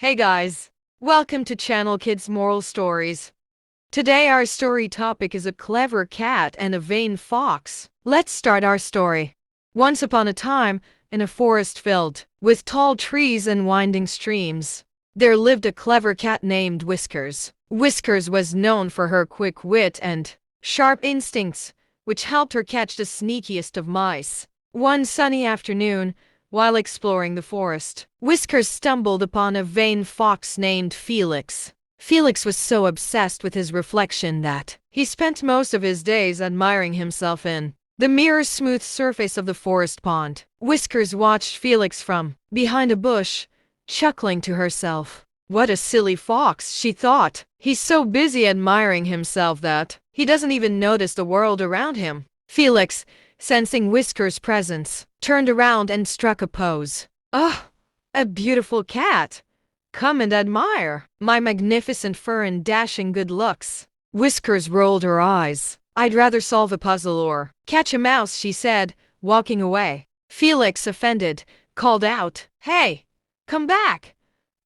Hey guys, welcome to Channel Kids Moral Stories. Today our story topic is a clever cat and a vain fox. Let's start our story. Once upon a time, in a forest filled with tall trees and winding streams, there lived a clever cat named Whiskers. Whiskers was known for her quick wit and sharp instincts, which helped her catch the sneakiest of mice. One sunny afternoon, while exploring the forest, Whiskers stumbled upon a vain fox named Felix. Felix was so obsessed with his reflection that he spent most of his days admiring himself in the mirror smooth surface of the forest pond. Whiskers watched Felix from behind a bush, chuckling to herself. What a silly fox, she thought. He's so busy admiring himself that he doesn't even notice the world around him. Felix, sensing Whiskers' presence, turned around and struck a pose. "Oh, a beautiful cat. Come and admire my magnificent fur and dashing good looks." Whiskers rolled her eyes. "I'd rather solve a puzzle or catch a mouse," she said, walking away. Felix, offended, called out, "Hey, come back.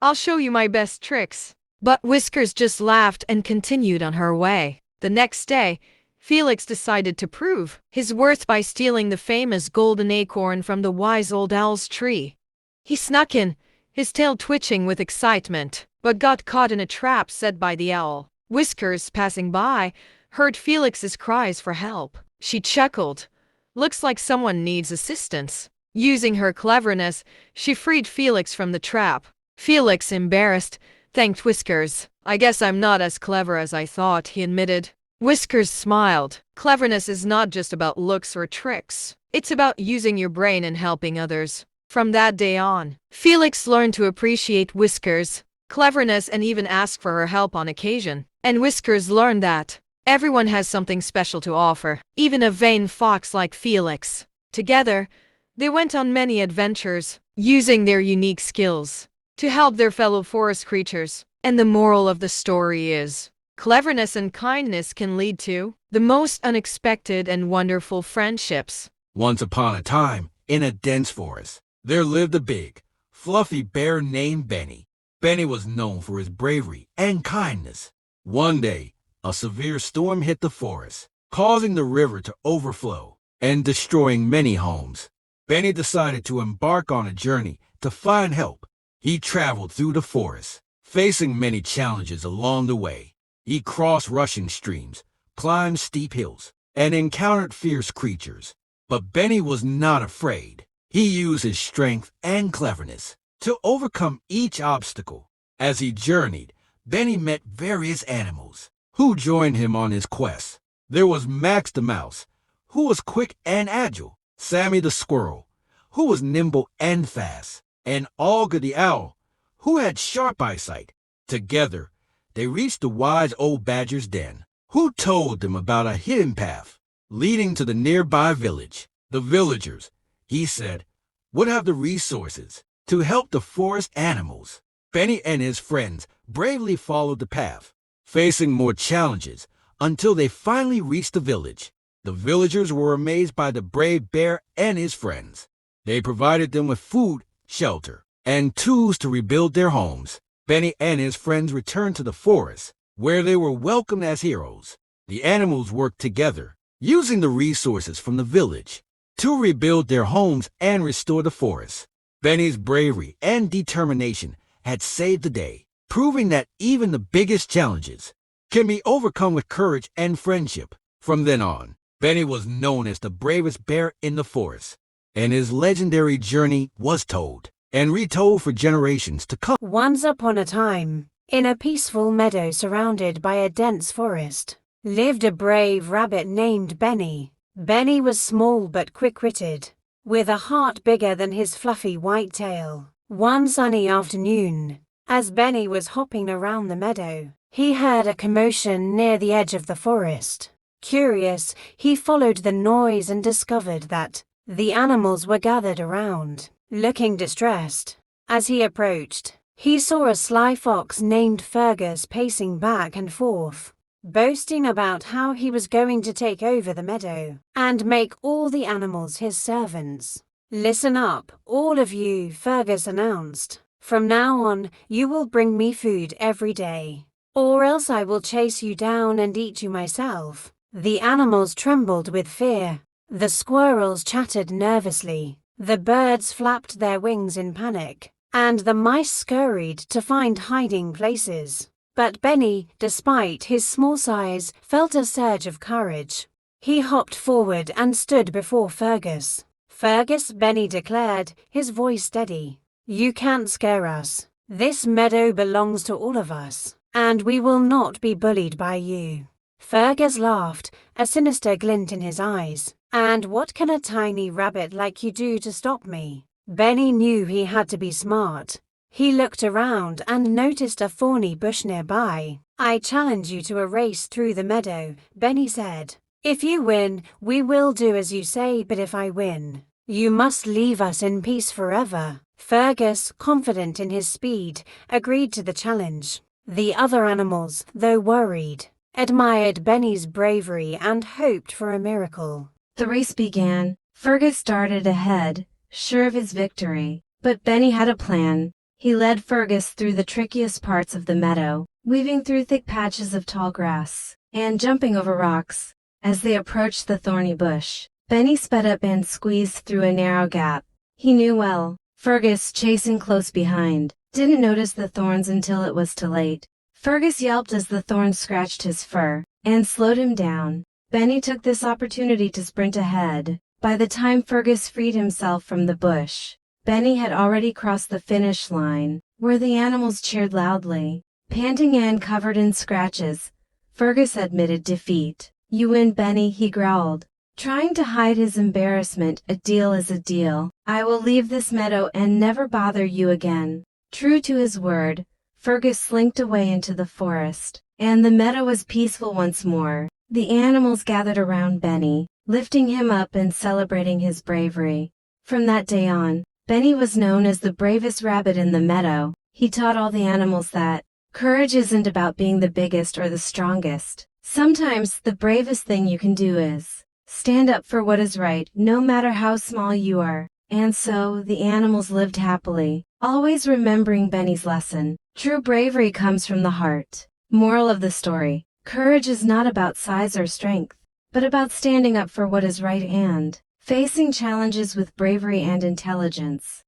I'll show you my best tricks." But Whiskers just laughed and continued on her way. The next day, Felix decided to prove his worth by stealing the famous golden acorn from the wise old owl's tree. He snuck in, his tail twitching with excitement, but got caught in a trap set by the owl. Whiskers, passing by, heard Felix's cries for help. She chuckled. "Looks like someone needs assistance." Using her cleverness, she freed Felix from the trap. Felix, embarrassed, thanked Whiskers. "I guess I'm not as clever as I thought," he admitted. Whiskers smiled. "Cleverness is not just about looks or tricks. It's about using your brain and helping others." From that day on, Felix learned to appreciate Whiskers' cleverness and even ask for her help on occasion. And Whiskers learned that everyone has something special to offer, even a vain fox like Felix. Together, they went on many adventures, using their unique skills to help their fellow forest creatures. And the moral of the story is, cleverness and kindness can lead to the most unexpected and wonderful friendships. Once upon a time, in a dense forest, there lived a big, fluffy bear named Benny. Benny was known for his bravery and kindness. One day, a severe storm hit the forest, causing the river to overflow and destroying many homes. Benny decided to embark on a journey to find help. He traveled through the forest, facing many challenges along the way. He crossed rushing streams, climbed steep hills, and encountered fierce creatures. But Benny was not afraid. He used his strength and cleverness to overcome each obstacle. As he journeyed, Benny met various animals who joined him on his quest. There was Max the mouse, who was quick and agile, Sammy the squirrel, who was nimble and fast, and Olga the owl, who had sharp eyesight. Together, they reached the wise old badger's den, who told them about a hidden path leading to the nearby village. The villagers, he said, would have the resources to help the forest animals. Benny and his friends bravely followed the path, facing more challenges until they finally reached the village. The villagers were amazed by the brave bear and his friends. They provided them with food, shelter, and tools to rebuild their homes. Benny and his friends returned to the forest, where they were welcomed as heroes. The animals worked together, using the resources from the village to rebuild their homes and restore the forest. Benny's bravery and determination had saved the day, proving that even the biggest challenges can be overcome with courage and friendship. From then on, Benny was known as the bravest bear in the forest, and his legendary journey was told and retold for generations to come. Once upon a time, in a peaceful meadow surrounded by a dense forest, lived a brave rabbit named Benny. Benny was small but quick-witted, with a heart bigger than his fluffy white tail. One sunny afternoon, as Benny was hopping around the meadow, he heard a commotion near the edge of the forest. Curious, he followed the noise and discovered that the animals were gathered around, looking distressed. As he approached, he saw a sly fox named Fergus pacing back and forth, boasting about how he was going to take over the meadow and make all the animals his servants. "Listen up, all of you," Fergus announced. From now on, you will bring me food every day, or else I will chase you down and eat you myself." The animals trembled with fear. The squirrels chattered nervously. The birds flapped their wings in panic, and the mice scurried to find hiding places. But Benny, despite his small size, felt a surge of courage. He hopped forward and stood before Fergus. "Fergus," Benny declared, his voice steady, "you can't scare us. This meadow belongs to all of us, and we will not be bullied by you." Fergus laughed, a sinister glint in his eyes. "And what can a tiny rabbit like you do to stop me?" Benny knew he had to be smart. He looked around and noticed a thorny bush nearby. "I challenge you to a race through the meadow," Benny said. "If you win, we will do as you say, but if I win, you must leave us in peace forever." Fergus, confident in his speed, agreed to the challenge. The other animals, though worried, admired Benny's bravery and hoped for a miracle. The race began. Fergus darted ahead, sure of his victory. But Benny had a plan. He led Fergus through the trickiest parts of the meadow, weaving through thick patches of tall grass, and jumping over rocks. As they approached the thorny bush, Benny sped up and squeezed through a narrow gap. He knew well. Fergus, chasing close behind, didn't notice the thorns until it was too late. Fergus yelped as the thorns scratched his fur and slowed him down. Benny took this opportunity to sprint ahead. By the time Fergus freed himself from the bush, Benny had already crossed the finish line, where the animals cheered loudly. Panting and covered in scratches, Fergus admitted defeat. "You win, Benny," he growled, trying to hide his embarrassment. "A deal is a deal. I will leave this meadow and never bother you again." True to his word, Fergus slinked away into the forest, and the meadow was peaceful once more. The animals gathered around Benny, lifting him up and celebrating his bravery. From that day on, Benny was known as the bravest rabbit in the meadow. He taught all the animals that courage isn't about being the biggest or the strongest. Sometimes the bravest thing you can do is stand up for what is right, no matter how small you are. And so the animals lived happily, always remembering Benny's lesson. True bravery comes from the heart. Moral of the story: courage is not about size or strength, but about standing up for what is right and facing challenges with bravery and intelligence.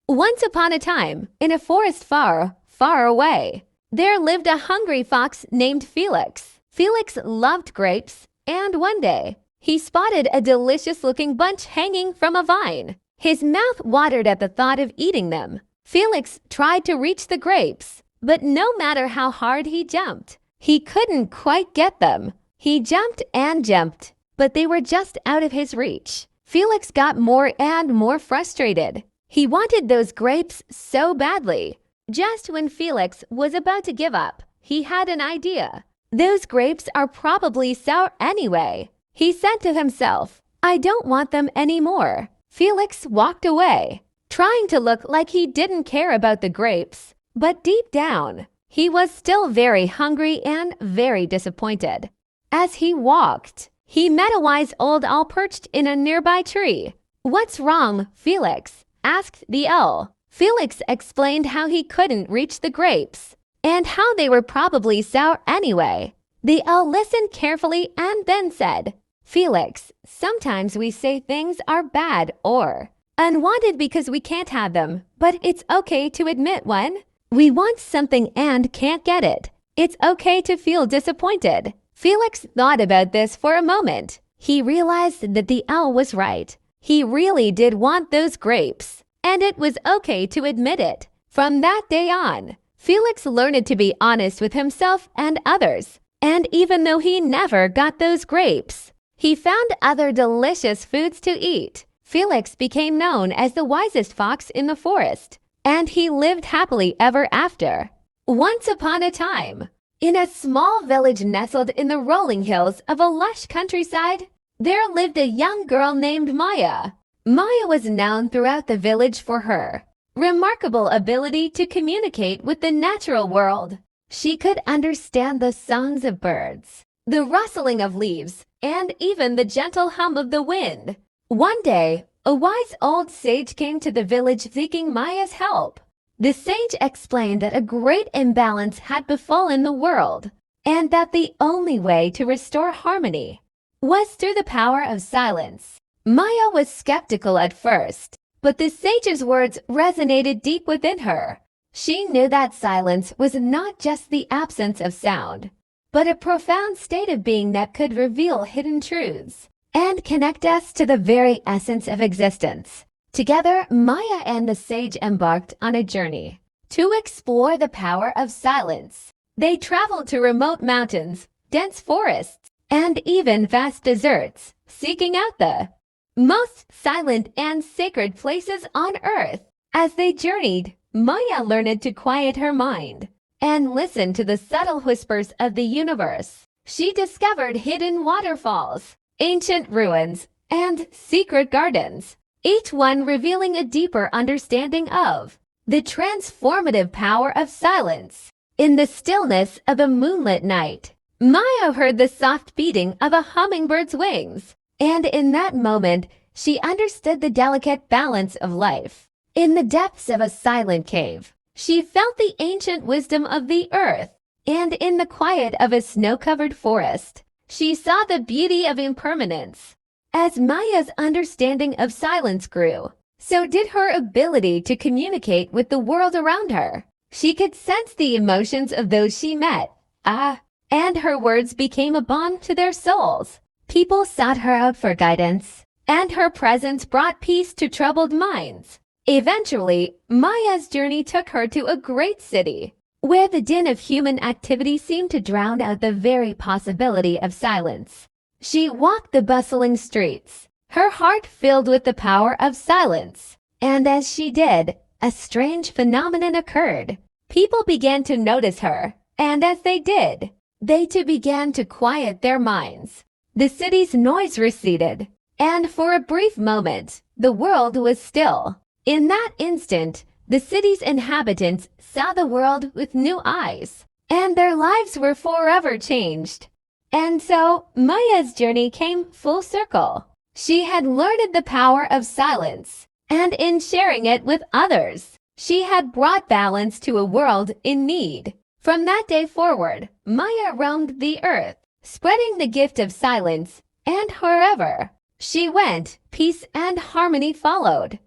Once upon a time, in a forest far, far away, there lived a hungry fox named Felix. Felix loved grapes, and one day, he spotted a delicious-looking bunch hanging from a vine. His mouth watered at the thought of eating them. Felix tried to reach the grapes, but no matter how hard he jumped, he couldn't quite get them. He jumped and jumped, but they were just out of his reach. Felix got more and more frustrated. He wanted those grapes so badly. Just when Felix was about to give up, he had an idea. Those grapes are probably sour anyway. He said to himself, "I don't want them anymore." Felix walked away, trying to look like he didn't care about the grapes. But deep down, he was still very hungry and very disappointed. As he walked, he met a wise old owl perched in a nearby tree. "What's wrong, Felix?" asked the owl. Felix explained how he couldn't reach the grapes, and how they were probably sour anyway. The owl listened carefully and then said, "Felix, sometimes we say things are bad or unwanted because we can't have them, but it's okay to admit when we want something and can't get it. It's okay to feel disappointed." Felix thought about this for a moment. He realized that the owl was right. He really did want those grapes, and it was okay to admit it. From that day on, Felix learned to be honest with himself and others. And even though he never got those grapes, he found other delicious foods to eat. Felix became known as the wisest fox in the forest, and he lived happily ever after. Once upon a time, in a small village nestled in the rolling hills of a lush countryside, there lived a young girl named Maya. Maya was known throughout the village for her remarkable ability to communicate with the natural world. She could understand the songs of birds, the rustling of leaves, and even the gentle hum of the wind. One day, a wise old sage came to the village seeking Maya's help. The sage explained that a great imbalance had befallen the world, and that the only way to restore harmony was through the power of silence. Maya was skeptical at first, but the sage's words resonated deep within her. She knew that silence was not just the absence of sound, but a profound state of being that could reveal hidden truths and connect us to the very essence of existence. Together, Maya and the sage embarked on a journey to explore the power of silence. They traveled to remote mountains, dense forests, and even vast deserts, seeking out the most silent and sacred places on earth. As they journeyed, Maya learned to quiet her mind and listen to the subtle whispers of the universe. She discovered hidden waterfalls, ancient ruins, and secret gardens, each one revealing a deeper understanding of the transformative power of silence. In the stillness of a moonlit night, Maya heard the soft beating of a hummingbird's wings, and in that moment, she understood the delicate balance of life. In the depths of a silent cave, she felt the ancient wisdom of the earth, and in the quiet of a snow-covered forest, she saw the beauty of impermanence. As Maya's understanding of silence grew, so did her ability to communicate with the world around her. She could sense the emotions of those she met, and her words became a balm to their souls. People sought her out for guidance, and her presence brought peace to troubled minds. Eventually, Maya's journey took her to a great city, where the din of human activity seemed to drown out the very possibility of silence. She walked the bustling streets, her heart filled with the power of silence. And as she did, a strange phenomenon occurred. People began to notice her, and as they did, they too began to quiet their minds. The city's noise receded, and for a brief moment, the world was still. In that instant, the city's inhabitants saw the world with new eyes, and their lives were forever changed. And so, Maya's journey came full circle. She had learned the power of silence, and in sharing it with others, she had brought balance to a world in need. From that day forward, Maya roamed the earth, spreading the gift of silence, and wherever she went, peace and harmony followed.